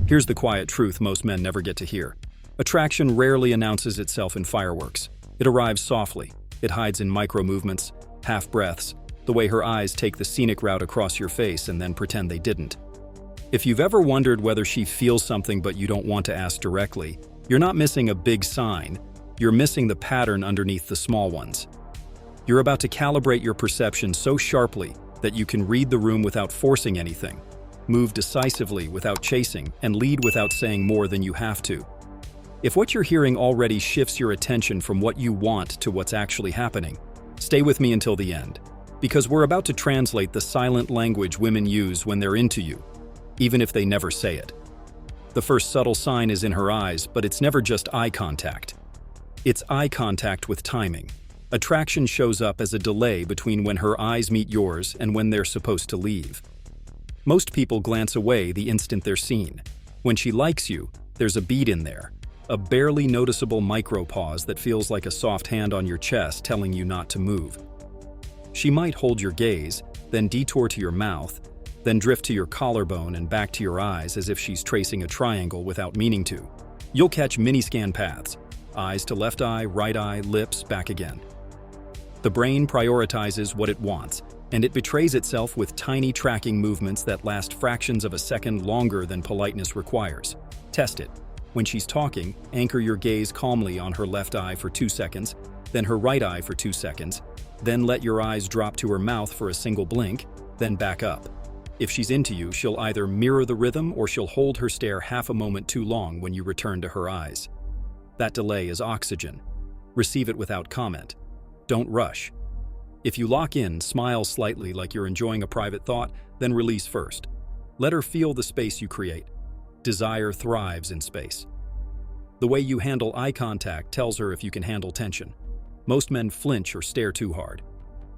Here's the quiet truth most men never get to hear. Attraction rarely announces itself in fireworks. It arrives softly. It hides in micro-movements, half-breaths, the way her eyes take the scenic route across your face and then pretend they didn't. If you've ever wondered whether she feels something but you don't want to ask directly, you're not missing a big sign. You're missing the pattern underneath the small ones. You're about to calibrate your perception so sharply that you can read the room without forcing anything, move decisively without chasing, and lead without saying more than you have to. If what you're hearing already shifts your attention from what you want to what's actually happening, stay with me until the end, because we're about to translate the silent language women use when they're into you, even if they never say it. The first subtle sign is in her eyes, but it's never just eye contact. It's eye contact with timing. Attraction shows up as a delay between when her eyes meet yours and when they're supposed to leave. Most people glance away the instant they're seen. When she likes you, there's a beat in there, a barely noticeable micro-pause that feels like a soft hand on your chest telling you not to move. She might hold your gaze, then detour to your mouth, then drift to your collarbone and back to your eyes as if she's tracing a triangle without meaning to. You'll catch mini-scan paths, eyes to left eye, right eye, lips, back again. The brain prioritizes what it wants, and it betrays itself with tiny tracking movements that last fractions of a second longer than politeness requires. Test it. When she's talking, anchor your gaze calmly on her left eye for 2 seconds, then her right eye for 2 seconds, then let your eyes drop to her mouth for a single blink, then back up. If she's into you, she'll either mirror the rhythm or she'll hold her stare half a moment too long when you return to her eyes. That delay is oxygen. Receive it without comment. Don't rush. If you lock in, smile slightly like you're enjoying a private thought, then release first. Let her feel the space you create. Desire thrives in space. The way you handle eye contact tells her if you can handle tension. Most men flinch or stare too hard.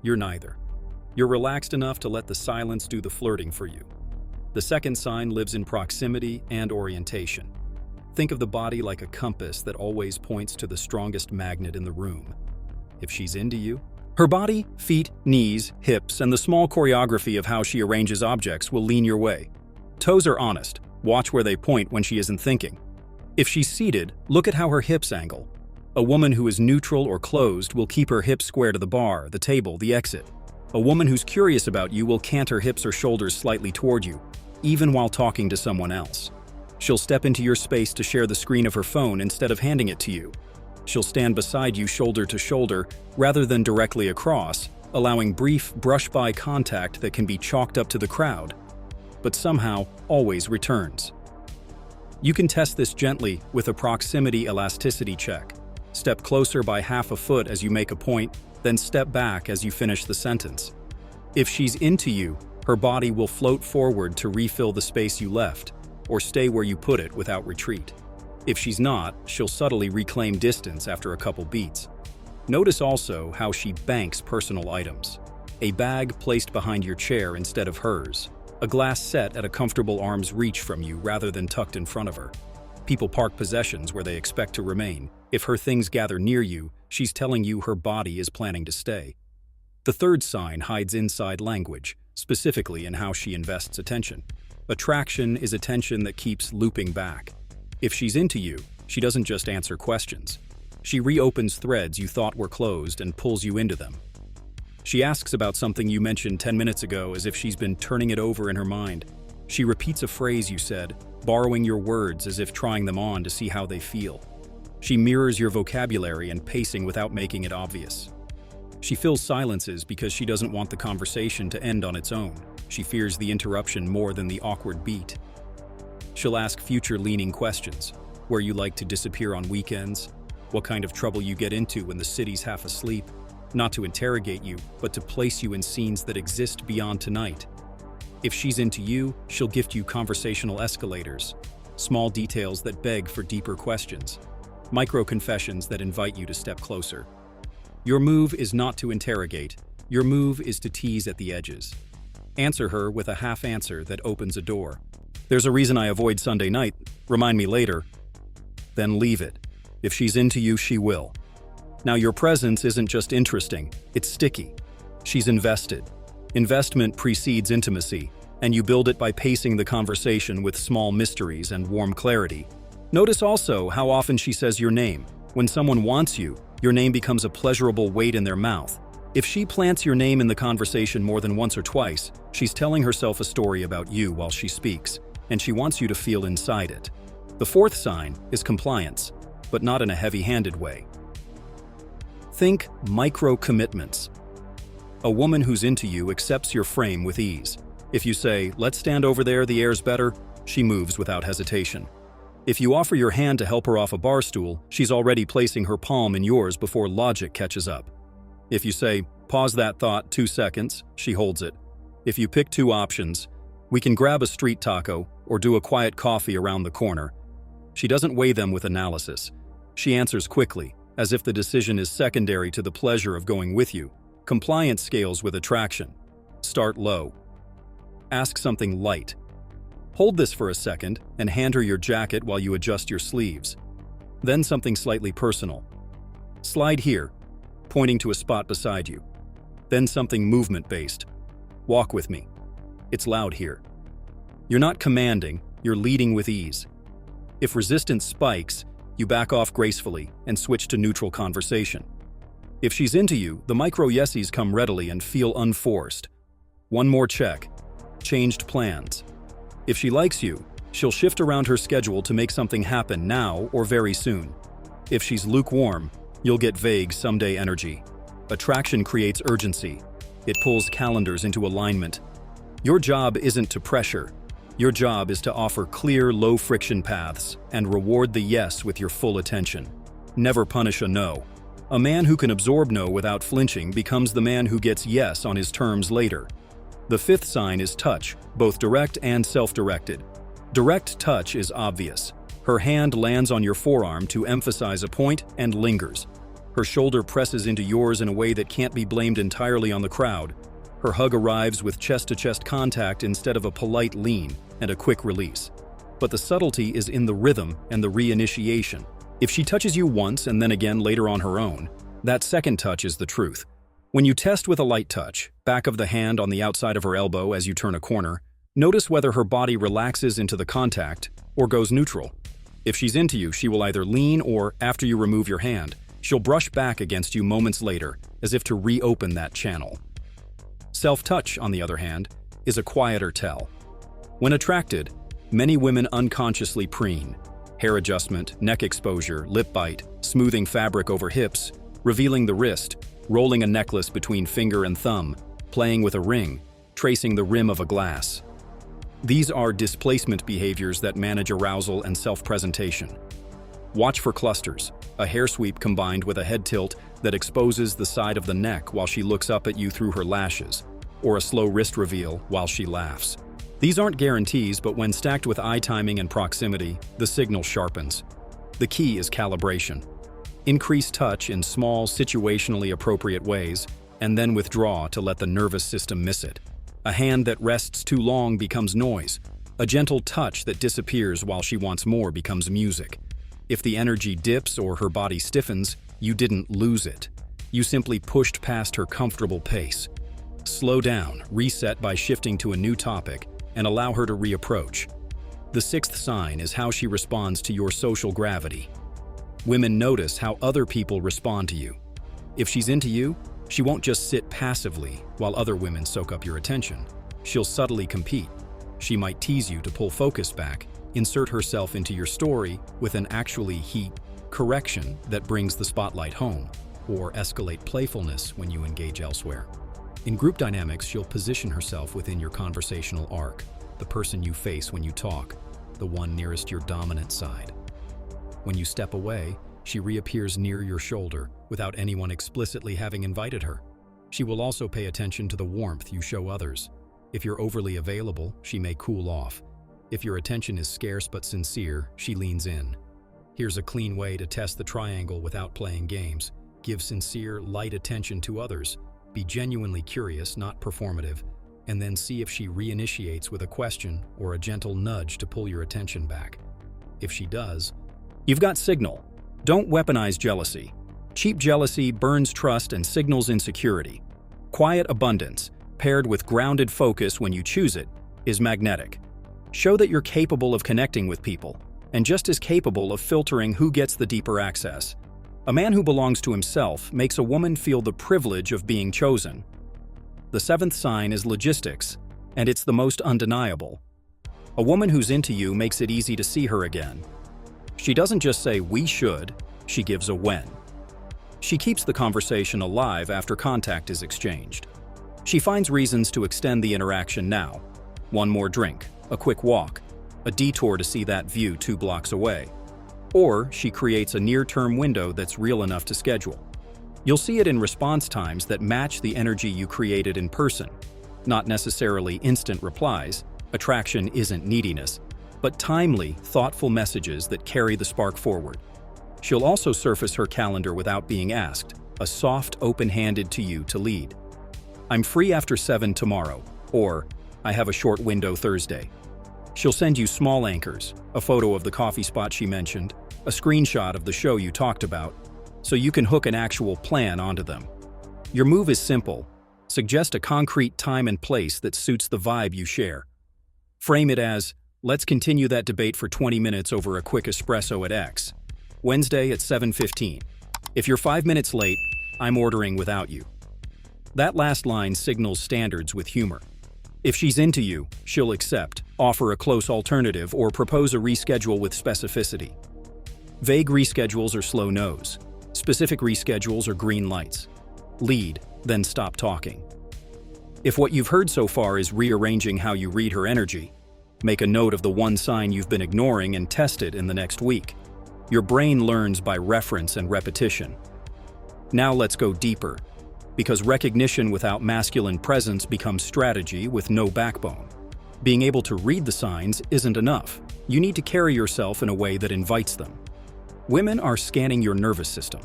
You're neither. You're relaxed enough to let the silence do the flirting for you. The second sign lives in proximity and orientation. Think of the body like a compass that always points to the strongest magnet in the room. If she's into you, her body, feet, knees, hips, and the small choreography of how she arranges objects will lean your way. Toes are honest. Watch where they point when she isn't thinking. If she's seated, look at how her hips angle. A woman who is neutral or closed will keep her hips square to the bar, the table, the exit. A woman who's curious about you will cant her hips or shoulders slightly toward you, even while talking to someone else. She'll step into your space to share the screen of her phone instead of handing it to you. She'll stand beside you shoulder to shoulder rather than directly across, allowing brief brush-by contact that can be chalked up to the crowd, but somehow always returns. You can test this gently with a proximity elasticity check. Step closer by half a foot as you make a point, then step back as you finish the sentence. If she's into you, her body will float forward to refill the space you left, or stay where you put it without retreat. If she's not, she'll subtly reclaim distance after a couple beats. Notice also how she banks personal items. A bag placed behind your chair instead of hers. A glass set at a comfortable arm's reach from you rather than tucked in front of her. People park possessions where they expect to remain. If her things gather near you, she's telling you her body is planning to stay. The third sign hides inside language, specifically in how she invests attention. Attraction is attention that keeps looping back. If she's into you, she doesn't just answer questions. She reopens threads you thought were closed and pulls you into them. She asks about something you mentioned 10 minutes ago as if she's been turning it over in her mind. She repeats a phrase you said, borrowing your words as if trying them on to see how they feel. She mirrors your vocabulary and pacing without making it obvious. She fills silences because she doesn't want the conversation to end on its own. She fears the interruption more than the awkward beat. She'll ask future-leaning questions. Where you like to disappear on weekends? What kind of trouble you get into when the city's half asleep? Not to interrogate you, but to place you in scenes that exist beyond tonight. If she's into you, she'll gift you conversational escalators, small details that beg for deeper questions, micro-confessions that invite you to step closer. Your move is not to interrogate. Your move is to tease at the edges. Answer her with a half answer that opens a door. There's a reason I avoid Sunday night. Remind me later. Then leave it. If she's into you, she will. Now, your presence isn't just interesting, it's sticky. She's invested. Investment precedes intimacy. and you build it by pacing the conversation with small mysteries and warm clarity. Notice also how often she says your name. When someone wants you, your name becomes a pleasurable weight in their mouth. If she plants your name in the conversation more than once or twice, she's telling herself a story about you while she speaks, and she wants you to feel inside it. The fourth sign is compliance, but not in a heavy-handed way. Think micro-commitments. A woman who's into you accepts your frame with ease. If you say, "Let's stand over there, the air's better," she moves without hesitation. If you offer your hand to help her off a bar stool, she's already placing her palm in yours before logic catches up. If you say, "Pause that thought 2 seconds," she holds it. If you pick 2 options, "We can grab a street taco or do a quiet coffee around the corner," she doesn't weigh them with analysis. She answers quickly, as if the decision is secondary to the pleasure of going with you. Compliance scales with attraction. Start low. Ask something light. Hold this for a second and hand her your jacket while you adjust your sleeves. Then something slightly personal. "Slide here," pointing to a spot beside you. Then something movement-based. "Walk with me. It's loud here." You're not commanding, you're leading with ease. If resistance spikes, you back off gracefully and switch to neutral conversation. If she's into you, the micro-yesies come readily and feel unforced. One more check. Changed plans. If she likes you, she'll shift around her schedule to make something happen now or very soon. If she's lukewarm, you'll get vague someday energy. Attraction creates urgency. It pulls calendars into alignment. Your job isn't to pressure. Your job is to offer clear, low-friction paths and reward the yes with your full attention. Never punish a no. A man who can absorb no without flinching becomes the man who gets yes on his terms later. The fifth sign is touch, both direct and self-directed. Direct touch is obvious. Her hand lands on your forearm to emphasize a point and lingers. Her shoulder presses into yours in a way that can't be blamed entirely on the crowd. Her hug arrives with chest-to-chest contact instead of a polite lean and a quick release. But the subtlety is in the rhythm and the reinitiation. If she touches you once and then again later on her own, that second touch is the truth. When you test with a light touch, back of the hand on the outside of her elbow as you turn a corner, notice whether her body relaxes into the contact or goes neutral. If she's into you, she will either lean or, after you remove your hand, she'll brush back against you moments later, as if to reopen that channel. Self-touch, on the other hand, is a quieter tell. When attracted, many women unconsciously preen. Hair adjustment, neck exposure, lip bite, smoothing fabric over hips, revealing the wrist, rolling a necklace between finger and thumb, playing with a ring, tracing the rim of a glass. These are displacement behaviors that manage arousal and self-presentation. Watch for clusters, a hair sweep combined with a head tilt that exposes the side of the neck while she looks up at you through her lashes, or a slow wrist reveal while she laughs. These aren't guarantees, but when stacked with eye timing and proximity, the signal sharpens. The key is calibration. Increase touch in small, situationally appropriate ways, and then withdraw to let the nervous system miss it. A hand that rests too long becomes noise. A gentle touch that disappears while she wants more becomes music. If the energy dips or her body stiffens, you didn't lose it. You simply pushed past her comfortable pace. Slow down, reset by shifting to a new topic, and allow her to reapproach. The sixth sign is how she responds to your social gravity. Women notice how other people respond to you. If she's into you, she won't just sit passively while other women soak up your attention. She'll subtly compete. She might tease you to pull focus back, insert herself into your story with an actually heat correction that brings the spotlight home, or escalate playfulness when you engage elsewhere. In group dynamics, she'll position herself within your conversational arc, the person you face when you talk, the one nearest your dominant side. When you step away, she reappears near your shoulder without anyone explicitly having invited her. She will also pay attention to the warmth you show others. If you're overly available, she may cool off. If your attention is scarce but sincere, she leans in. Here's a clean way to test the triangle without playing games. Give sincere, light attention to others. Be genuinely curious, not performative, and then see if she reinitiates with a question or a gentle nudge to pull your attention back. If she does, you've got signal. Don't weaponize jealousy. Cheap jealousy burns trust and signals insecurity. Quiet abundance, paired with grounded focus when you choose it, is magnetic. Show that you're capable of connecting with people, and just as capable of filtering who gets the deeper access. A man who belongs to himself makes a woman feel the privilege of being chosen. The seventh sign is logistics, and it's the most undeniable. A woman who's into you makes it easy to see her again. She doesn't just say, "we should," she gives a when. She keeps the conversation alive after contact is exchanged. She finds reasons to extend the interaction now. One more drink, a quick walk, a detour to see that view 2 blocks away. Or she creates a near-term window that's real enough to schedule. You'll see it in response times that match the energy you created in person. Not necessarily instant replies, attraction isn't neediness, but timely, thoughtful messages that carry the spark forward. She'll also surface her calendar without being asked, a soft, open-handed to you to lead. "I'm free after 7 tomorrow," or "I have a short window Thursday." She'll send you small anchors, a photo of the coffee spot she mentioned, a screenshot of the show you talked about, so you can hook an actual plan onto them. Your move is simple. Suggest a concrete time and place that suits the vibe you share. Frame it as, "Let's continue that debate for 20 minutes over a quick espresso at X. Wednesday at 7:15. If you're 5 minutes late, I'm ordering without you." That last line signals standards with humor. If she's into you, she'll accept, offer a close alternative, or propose a reschedule with specificity. Vague reschedules are slow no's. Specific reschedules are green lights. Lead, then stop talking. If what you've heard so far is rearranging how you read her energy, make a note of the one sign you've been ignoring and test it in the next week. Your brain learns by reference and repetition. Now let's go deeper, because recognition without masculine presence becomes strategy with no backbone. Being able to read the signs isn't enough. You need to carry yourself in a way that invites them. Women are scanning your nervous system.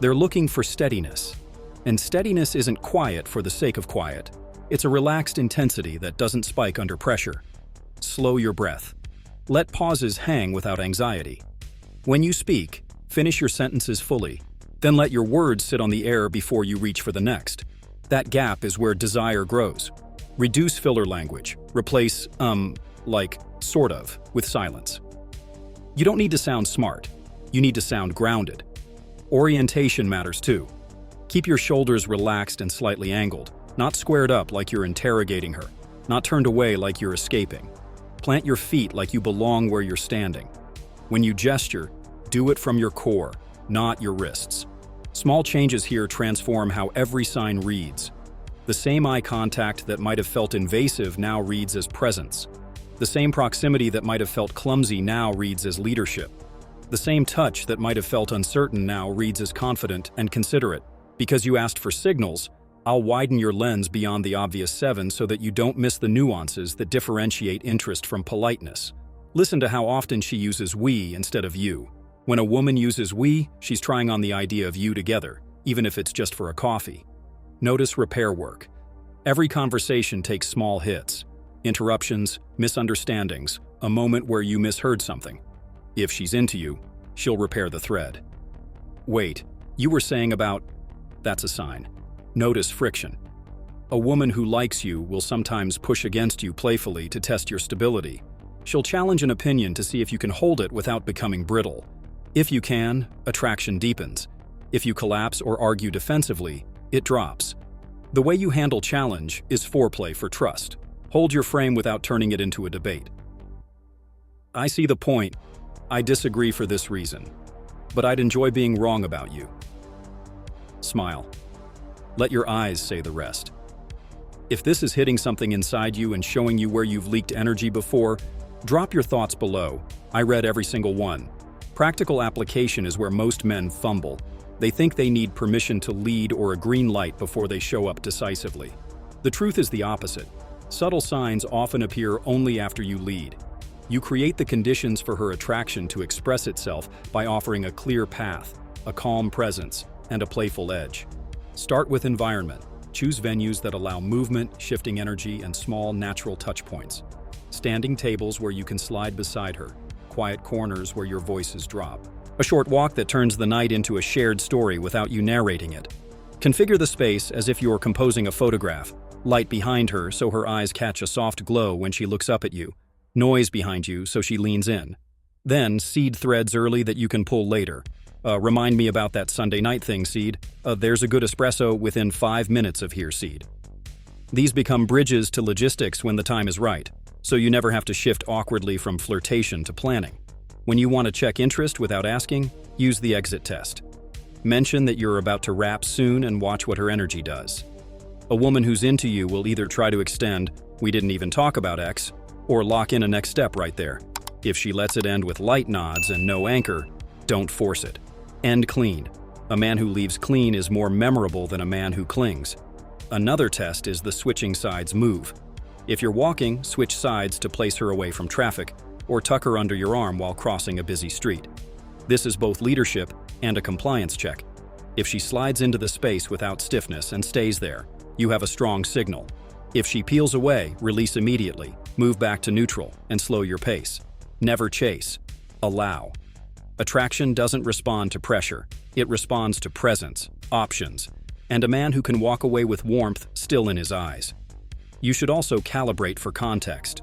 They're looking for steadiness. And steadiness isn't quiet for the sake of quiet. It's a relaxed intensity that doesn't spike under pressure. Slow your breath. Let pauses hang without anxiety. When you speak, finish your sentences fully. Then let your words sit on the air before you reach for the next. That gap is where desire grows. Reduce filler language. Replace, like, sort of, with silence. You don't need to sound smart. You need to sound grounded. Orientation matters too. Keep your shoulders relaxed and slightly angled, not squared up like you're interrogating her, not turned away like you're escaping. Plant your feet like you belong where you're standing. When you gesture, do it from your core, not your wrists. Small changes here transform how every sign reads. The same eye contact that might have felt invasive now reads as presence. The same proximity that might have felt clumsy now reads as leadership. The same touch that might have felt uncertain now reads as confident and considerate. Because you asked for signals, I'll widen your lens beyond the obvious 7 so that you don't miss the nuances that differentiate interest from politeness. Listen to how often she uses we instead of you. When a woman uses we, she's trying on the idea of you together, even if it's just for a coffee. Notice repair work. Every conversation takes small hits. Interruptions, misunderstandings, a moment where you misheard something. If she's into you, she'll repair the thread. Wait, you were saying about... That's a sign. Notice friction. A woman who likes you will sometimes push against you playfully to test your stability. She'll challenge an opinion to see if you can hold it without becoming brittle. If you can, attraction deepens. If you collapse or argue defensively, it drops. The way you handle challenge is foreplay for trust. Hold your frame without turning it into a debate. I see the point. I disagree for this reason. But I'd enjoy being wrong about you. Smile. Let your eyes say the rest. If this is hitting something inside you and showing you where you've leaked energy before, drop your thoughts below. I read every single one. Practical application is where most men fumble. They think they need permission to lead or a green light before they show up decisively. The truth is the opposite. Subtle signs often appear only after you lead. You create the conditions for her attraction to express itself by offering a clear path, a calm presence, and a playful edge. Start with environment. Choose venues that allow movement, shifting energy, and small, natural touch points. Standing tables where you can slide beside her. Quiet corners where your voices drop. A short walk that turns the night into a shared story without you narrating it. Configure the space as if you're composing a photograph. Light behind her so her eyes catch a soft glow when she looks up at you. Noise behind you so she leans in. Then, seed threads early that you can pull later. Remind me about that Sunday night thing, seed. There's a good espresso within 5 minutes of here, seed. These become bridges to logistics when the time is right, so you never have to shift awkwardly from flirtation to planning. When you want to check interest without asking, use the exit test. Mention that you're about to wrap soon and watch what her energy does. A woman who's into you will either try to extend, "We didn't even talk about X," or lock in a next step right there. If she lets it end with light nods and no anchor, don't force it. End clean. A man who leaves clean is more memorable than a man who clings. Another test is the switching sides move. If you're walking, switch sides to place her away from traffic, or tuck her under your arm while crossing a busy street. This is both leadership and a compliance check. If she slides into the space without stiffness and stays there, you have a strong signal. If she peels away, release immediately, move back to neutral, and slow your pace. Never chase. Allow. Attraction doesn't respond to pressure. It responds to presence, options, and a man who can walk away with warmth still in his eyes. You should also calibrate for context.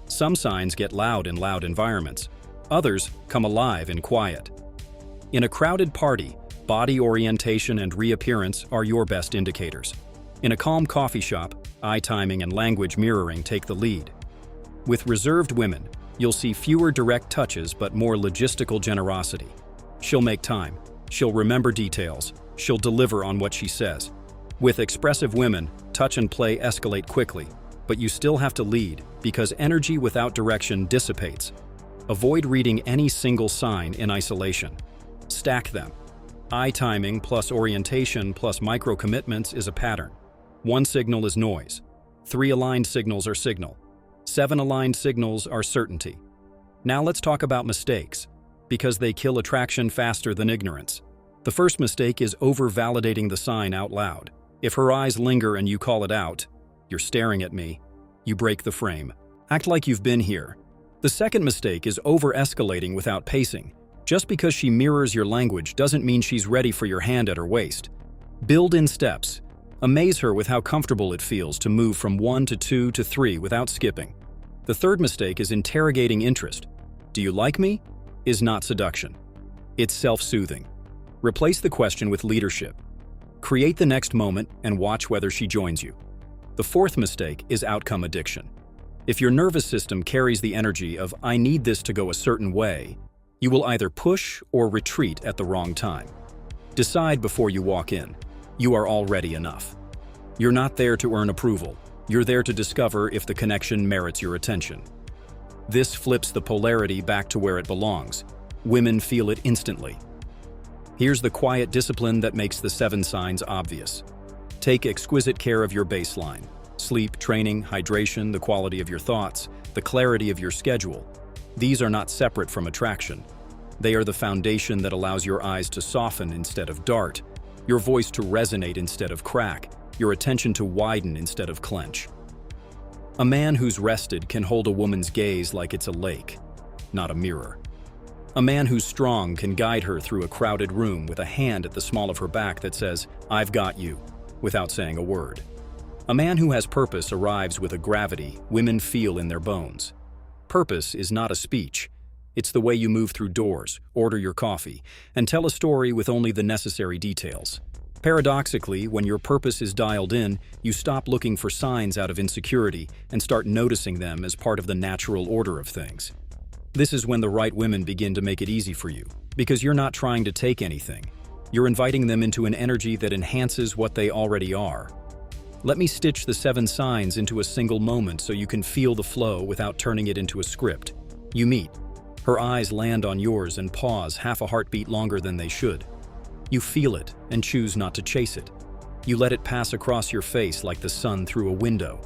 Some signs get loud in loud environments. Others come alive in quiet. In a crowded party, body orientation and reappearance are your best indicators. In a calm coffee shop, eye timing and language mirroring take the lead. With reserved women, you'll see fewer direct touches but more logistical generosity. She'll make time. She'll remember details. She'll deliver on what she says. With expressive women, touch and play escalate quickly, but you still have to lead because energy without direction dissipates. Avoid reading any single sign in isolation. Stack them. Eye timing plus orientation plus micro-commitments is a pattern. 1 signal is noise. 3 aligned signals are signal. 7 aligned signals are certainty. Now let's talk about mistakes, because they kill attraction faster than ignorance. The first mistake is over-validating the sign out loud. If her eyes linger and you call it out, "You're staring at me," you break the frame. Act like you've been here. The second mistake is over-escalating without pacing. Just because she mirrors your language doesn't mean she's ready for your hand at her waist. Build in steps. Amaze her with how comfortable it feels to move from 1 to 2 to 3 without skipping. The third mistake is interrogating interest. "Do you like me?" is not seduction. It's self-soothing. Replace the question with leadership. Create the next moment and watch whether she joins you. The fourth mistake is outcome addiction. If your nervous system carries the energy of "I need this to go a certain way," you will either push or retreat at the wrong time. Decide before you walk in. You are already enough. You're not there to earn approval. You're there to discover if the connection merits your attention. This flips the polarity back to where it belongs. Women feel it instantly. Here's the quiet discipline that makes the 7 signs obvious. Take exquisite care of your baseline. Sleep, training, hydration, the quality of your thoughts, the clarity of your schedule. These are not separate from attraction. They are the foundation that allows your eyes to soften instead of dart, your voice to resonate instead of crack, your attention to widen instead of clench. A man who's rested can hold a woman's gaze like it's a lake, not a mirror. A man who's strong can guide her through a crowded room with a hand at the small of her back that says, "I've got you," without saying a word. A man who has purpose arrives with a gravity women feel in their bones. Purpose is not a speech. It's the way you move through doors, order your coffee, and tell a story with only the necessary details. Paradoxically, when your purpose is dialed in, you stop looking for signs out of insecurity and start noticing them as part of the natural order of things. This is when the right women begin to make it easy for you, because you're not trying to take anything. You're inviting them into an energy that enhances what they already are. Let me stitch the 7 signs into a single moment so you can feel the flow without turning it into a script. You meet. Her eyes land on yours and pause half a heartbeat longer than they should. You feel it and choose not to chase it. You let it pass across your face like the sun through a window.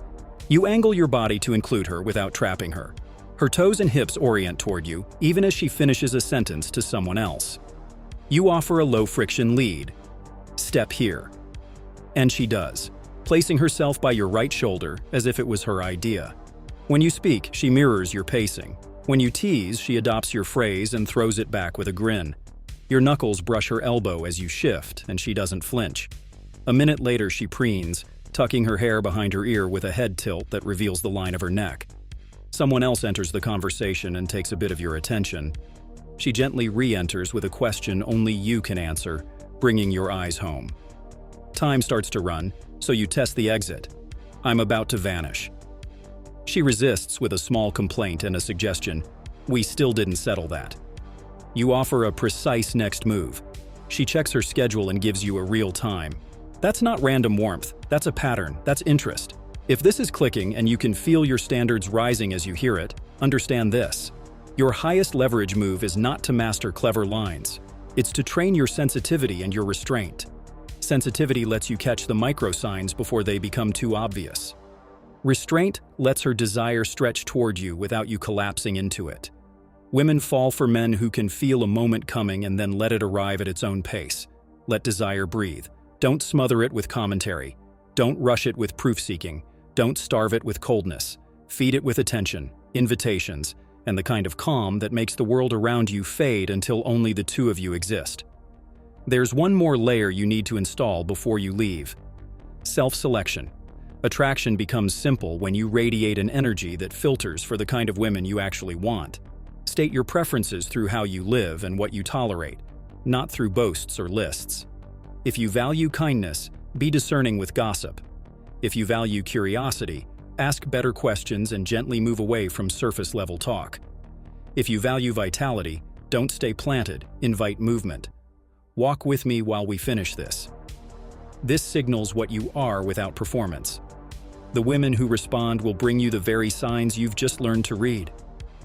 You angle your body to include her without trapping her. Her toes and hips orient toward you, even as she finishes a sentence to someone else. You offer a low-friction lead. "Step here." And she does, placing herself by your right shoulder as if it was her idea. When you speak, she mirrors your pacing. When you tease, she adopts your phrase and throws it back with a grin. Your knuckles brush her elbow as you shift, and she doesn't flinch. A minute later, she preens, tucking her hair behind her ear with a head tilt that reveals the line of her neck. Someone else enters the conversation and takes a bit of your attention. She gently re-enters with a question only you can answer, bringing your eyes home. Time starts to run, so you test the exit. I'm about to vanish. She resists with a small complaint and a suggestion. We still didn't settle that. You offer a precise next move. She checks her schedule and gives you a real time. That's not random warmth, that's a pattern, that's interest. If this is clicking and you can feel your standards rising as you hear it, understand this. Your highest leverage move is not to master clever lines. It's to train your sensitivity and your restraint. Sensitivity lets you catch the micro signs before they become too obvious. Restraint lets her desire stretch toward you without you collapsing into it. Women fall for men who can feel a moment coming and then let it arrive at its own pace. Let desire breathe. Don't smother it with commentary. Don't rush it with proof-seeking. Don't starve it with coldness. Feed it with attention, invitations, and the kind of calm that makes the world around you fade until only the two of you exist. There's one more layer you need to install before you leave. Self-selection. Attraction becomes simple when you radiate an energy that filters for the kind of women you actually want. State your preferences through how you live and what you tolerate, not through boasts or lists. If you value kindness, be discerning with gossip. If you value curiosity, ask better questions and gently move away from surface-level talk. If you value vitality, don't stay planted, invite movement. Walk with me while we finish this. This signals what you are without performance. The women who respond will bring you the very signs you've just learned to read.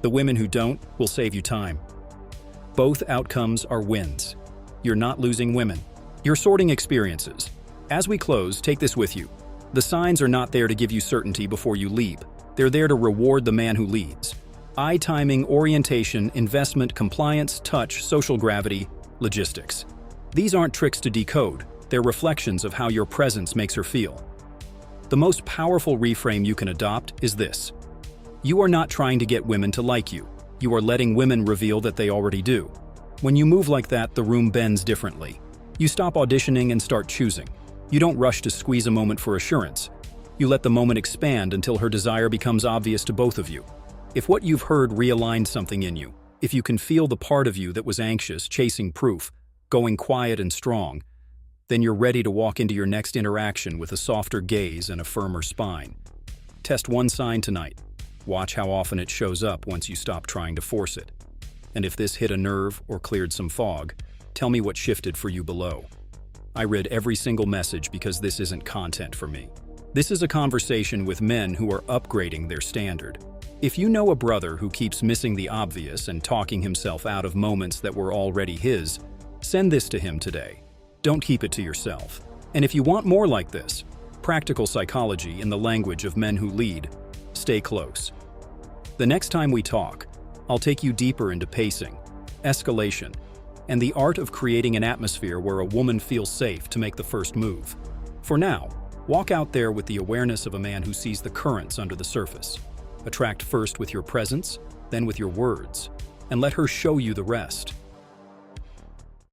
The women who don't will save you time. Both outcomes are wins. You're not losing women. You're sorting experiences. As we close, take this with you. The signs are not there to give you certainty before you leap. They're there to reward the man who leads. Eye timing, orientation, investment, compliance, touch, social gravity, logistics. These aren't tricks to decode. They're reflections of how your presence makes her feel. The most powerful reframe you can adopt is this. You are not trying to get women to like you. You are letting women reveal that they already do. When you move like that, the room bends differently. You stop auditioning and start choosing. You don't rush to squeeze a moment for assurance. You let the moment expand until her desire becomes obvious to both of you. If what you've heard realigned something in you, if you can feel the part of you that was anxious, chasing proof, going quiet and strong, then you're ready to walk into your next interaction with a softer gaze and a firmer spine. Test one sign tonight. Watch how often it shows up once you stop trying to force it. And if this hit a nerve or cleared some fog, tell me what shifted for you below. I read every single message because this isn't content for me. This is a conversation with men who are upgrading their standard. If you know a brother who keeps missing the obvious and talking himself out of moments that were already his, send this to him today. Don't keep it to yourself. And if you want more like this, practical psychology in the language of men who lead, stay close. The next time we talk, I'll take you deeper into pacing, escalation, and the art of creating an atmosphere where a woman feels safe to make the first move. For now, walk out there with the awareness of a man who sees the currents under the surface. Attract first with your presence, then with your words, and let her show you the rest.